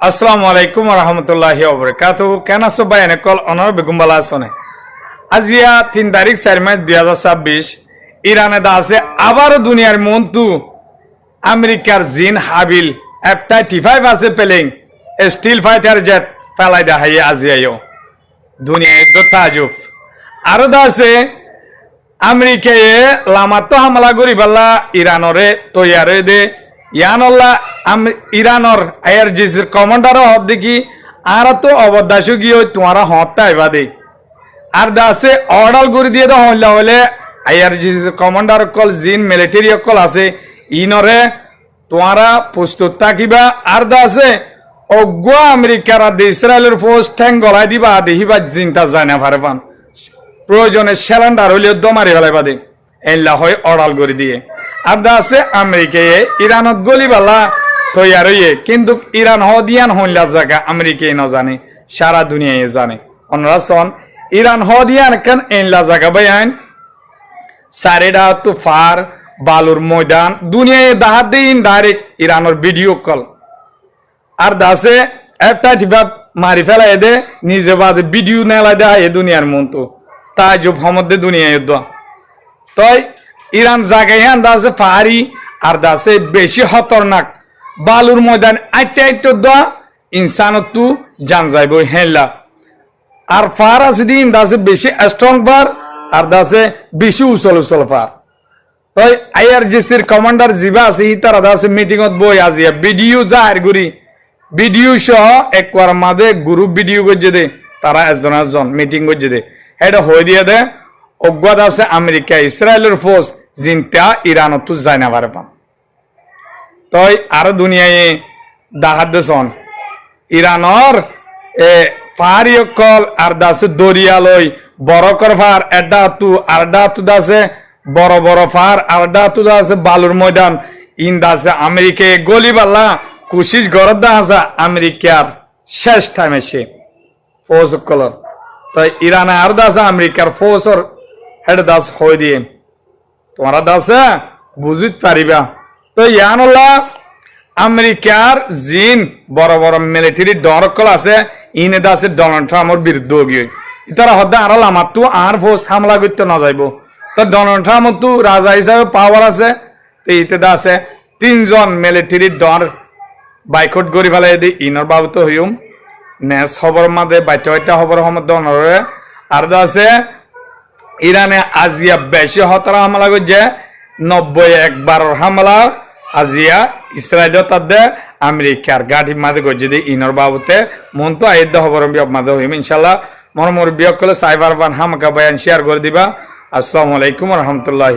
আসসালামু আলাইকুম রহমতুল্লাহি ওবরাকাতুহু কেন আছো ভাই এনেকল অনর বেগম বালা আছনে আজিয়া 3 তারিখ 4 মাস 2026 ইরানে দা আছে আবার দুনিয়ার মন্তু আমেরিকার জিন হাবিল F-35 আছে পেলিং স্টিল ফাইটার জেট পেলাই দা হাই আজিয়ায়ো দুনিয়ায় তো তাজুফ আর দা আছে আমেরিকায় লামাতো হামলা করি বাল্লা ইরানরে তৈয়ারে দে ইয়ানল্লা ইরানর আইআরজিসির কমান্ডার হব দেখি আর তো অবদাসু গিয়ে তোমারা হত্যা আইবা দে আর দাসে অর্ডার করে দিয়ে দাও হইলা হলে আইআরজিসির কমান্ডার কল জিন মিলিটারি কল আছে ইনরে তোমারা প্রস্তুত থাকিবা আর দাসে অজ্ঞ আমেরিকার ইসরায়েলের ফোর্স ঠ্যাং গলায় দিবা দেখিবা চিন্তা যায় না পারবান প্রয়োজনে সিলিন্ডার হইলে দমারি ফেলাইবা দে এল্লা হয় অর্ডার করে দিয়ে আর আছে আমেরিকায় ইরানত গলিবালা তৈয়ার হইয়ে কিন্তু ইরান হদিয়ান হইলা জায়গা আমেরিকায় না জানে সারা দুনিয়ায় জানে অন্যরা সন ইরান হদিয়ান কেন এনলা জায়গা বাইন সারেডা তো ফার বালুর ময়দান দুনিয়ায় দাহাত দিন ডাইরেক্ট ইরানের ভিডিও কল আর দাসে F-35 মারি ফেলাই দে নিজে বাদে ভিডিও নেলা দেয় এ দুনিয়ার মতো তাজুব হমদে দুনিয়ায় তাই ইরান জায়গায় দাসে ফারি আর দাসে বেশি খতরনাক বালুর ময়দান আইটা দা ইনসানতু জান যাইব হেলা আর ফার আছে দিন দাসে বেশি স্ট্রং ফার আর দাসে বেশি উসল ফার তাই আইআরজিসির কমান্ডার জিবা আছে তারা দাসে মিটিংত বই আজিয়া ভিডিও জাহির করি ভিডিও সহ একবার মাঝে গ্রুপ ভিডিও করছে দে তারা একজন মিটিং করছে দে এটা হয়ে দিয়ে দে অজ্ঞাত আছে আমেরিকা ইসরায়েলের ফোর্স জিনটা ইরানত যায় না পারে পান তই আর দুনিয়ায় দাহাত দেশন ইরানর ফারিয়কল আর দাসে দরিয়ালই বড় কর ফার এডা তু আর ডা তু দাসে বড় বড় ফার আর ডা তু দাসে বালুর ময়দান ইন দাসে আমেরিকা গলিবাল্লা কুশিস গরদ দা আছে আমেরিকার শেষ টাইম এসে ফোর্স কলর তাই ইরানে আর দাসে আমেরিকার ফোর্সর হেড দাস হয়ে দিয়ে তোমারা দাসে বুঝিত পারিবা তো ইয়ানল্লা আমেরিকার জিন বড় বড় মিলিটারি ডরকল আছে ইনে দাসে ডোনাল্ড ট্রাম্পের বিরুদ্ধে গিয়ে ইতারা হদ্দা আর আমার তো আর ফোর্স হামলা করতে না যাইব তো ডোনাল্ড ট্রাম্প তো রাজা হিসাবে পাওয়ার আছে তো ইতে দাসে 3 জন মিলিটারি ডর বাইকট গড়ি ফেলাই দি ইনর বাবু তো হইম নেস খবর মাদে বাইটা খবর মধ্যে অনরে আর দাসে ইরানে আজিয়া বেশি হতরা হামলা করছে 91 হামলা আজিয়া ইসরায়েল তাদের আমেরিকার গাড়ি মাঝে করছে দি ইনর বাবুতে মন তো আইদ খবর মাঝে হইম ইনশাল্লাহ মন মোর বিয়োগ করলে সাইবার বান হামকা বয়ান শেয়ার করে দিবা আসসালামু আলাইকুম রহমতুল্লাহ